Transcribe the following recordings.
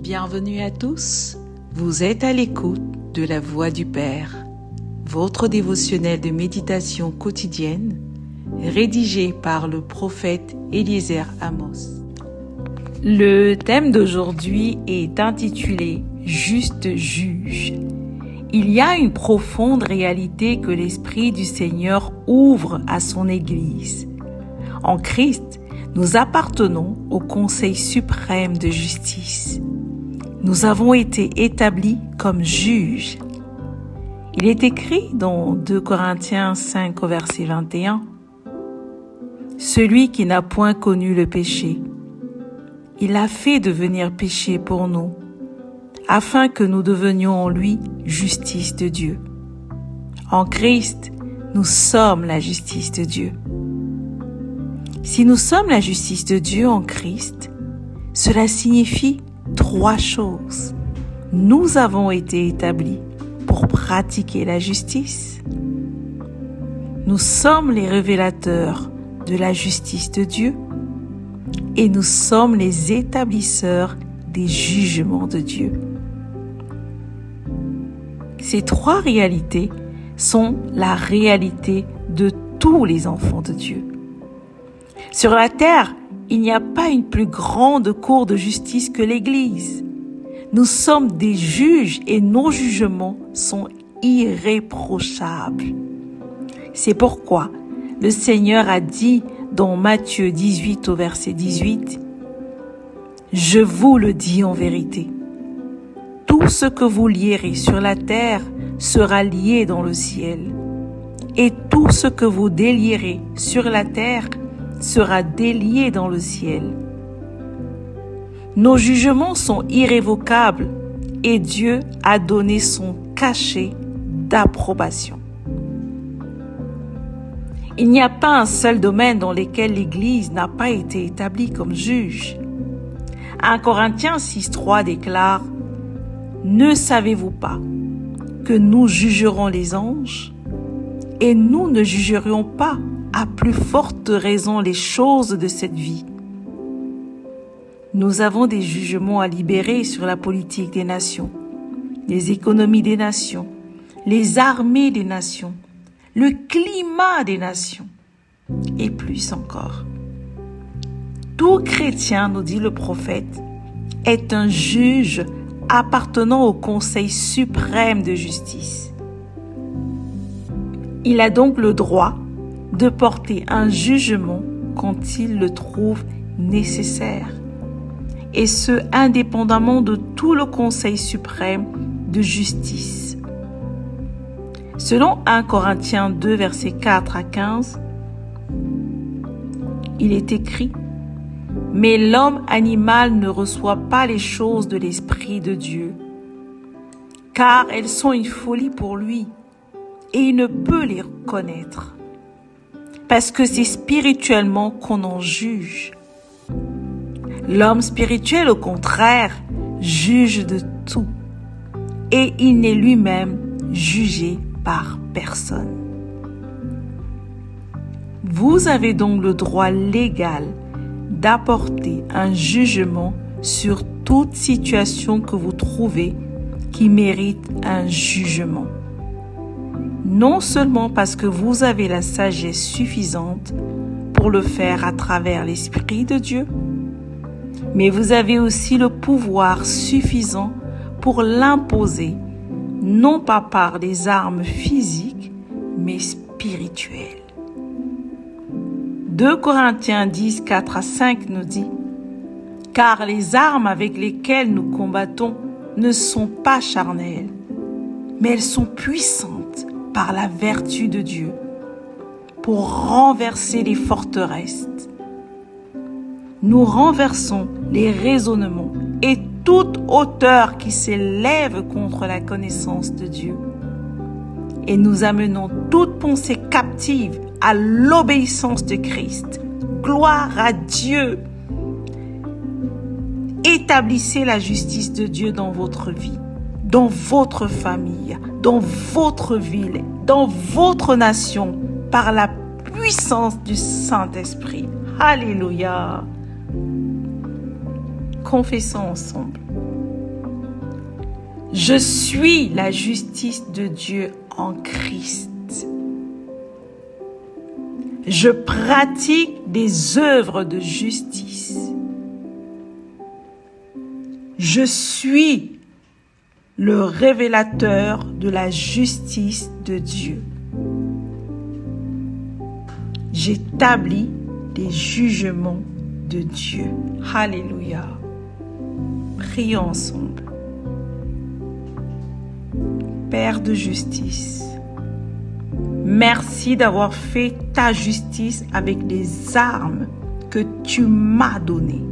Bienvenue à tous, vous êtes à l'écoute de la Voix du Père, votre dévotionnel de méditation quotidienne, rédigé par le prophète Eliezer Amos. Le thème d'aujourd'hui est intitulé « Juste juge ». Il y a une profonde réalité que l'Esprit du Seigneur ouvre à son Église. En Christ, nous appartenons au Conseil suprême de justice. Nous avons été établis comme juges. Il est écrit dans 2 Corinthiens 5 au verset 21, « Celui qui n'a point connu le péché, il l'a fait devenir péché pour nous, afin que nous devenions en lui justice de Dieu. En Christ, nous sommes la justice de Dieu. » Si nous sommes la justice de Dieu en Christ, cela signifie 3 choses. Nous avons été établis pour pratiquer la justice. Nous sommes les révélateurs de la justice de Dieu et nous sommes les établisseurs des jugements de Dieu. Ces 3 réalités sont la réalité de tous les enfants de Dieu. Sur la terre, il n'y a pas une plus grande cour de justice que l'Église. Nous sommes des juges et nos jugements sont irréprochables. C'est pourquoi le Seigneur a dit dans Matthieu 18 au verset 18, « Je vous le dis en vérité, tout ce que vous lierez sur la terre sera lié dans le ciel, et tout ce que vous délierez sur la terre sera délié dans le ciel. » Nos jugements sont irrévocables et Dieu a donné son cachet d'approbation. Il n'y a pas un seul domaine dans lequel l'Église n'a pas été établie comme juge. 1 Corinthiens 6.3 déclare « Ne savez-vous pas que nous jugerons les anges et nous ne jugerions pas à plus forte raison les choses de cette vie. » Nous avons des jugements à libérer sur la politique des nations, les économies des nations, les armées des nations, le climat des nations et plus encore. Tout chrétien, nous dit le prophète, est un juge appartenant au Conseil suprême de justice. Il a donc le droit de porter un jugement quand il le trouve nécessaire, et ce, indépendamment de tout le Conseil suprême de justice. Selon 1 Corinthiens 2, versets 4 à 15, il est écrit « Mais l'homme animal ne reçoit pas les choses de l'Esprit de Dieu, car elles sont une folie pour lui, et il ne peut les connaître. Parce que c'est spirituellement qu'on en juge. L'homme spirituel, au contraire, juge de tout, et il n'est lui-même jugé par personne. Vous avez donc le droit légal d'apporter un jugement sur toute situation que vous trouvez qui mérite un jugement. Non seulement parce que vous avez la sagesse suffisante pour le faire à travers l'Esprit de Dieu, mais vous avez aussi le pouvoir suffisant pour l'imposer, non pas par des armes physiques, mais spirituelles. 2 Corinthiens 10, 4 à 5 nous dit « Car les armes avec lesquelles nous combattons ne sont pas charnelles, mais elles sont puissantes par la vertu de Dieu, pour renverser les forteresses. Nous renversons les raisonnements et toute hauteur qui s'élève contre la connaissance de Dieu. Et nous amenons toute pensée captive à l'obéissance de Christ. Gloire à Dieu! Établissez la justice de Dieu dans votre vie, dans votre famille, dans votre ville, dans votre nation, par la puissance du Saint-Esprit. Alléluia! Confessons ensemble. Je suis la justice de Dieu en Christ. Je pratique des œuvres de justice. Je suis le révélateur de la justice de Dieu. J'établis des jugements de Dieu. Alléluia. Prions ensemble. Père de justice, merci d'avoir fait ta justice avec les armes que tu m'as données.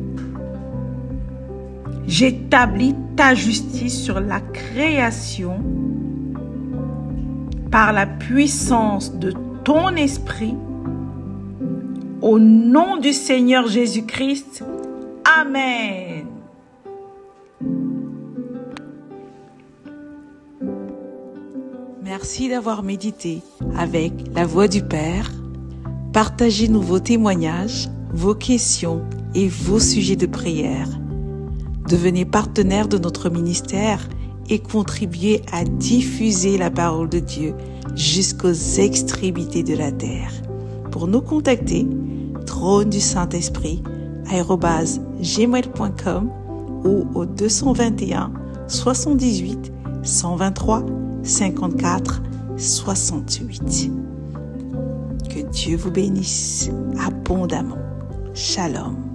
J'établis ta justice sur la création par la puissance de ton esprit. Au nom du Seigneur Jésus-Christ. Amen. Merci d'avoir médité avec la Voix du Père. Partagez-nous vos témoignages, vos questions et vos sujets de prière. Devenez partenaire de notre ministère et contribuez à diffuser la parole de Dieu jusqu'aux extrémités de la terre. Pour nous contacter, trône du Saint-Esprit @gmail.com ou au 221 78 123 54 68. Que Dieu vous bénisse abondamment. Shalom.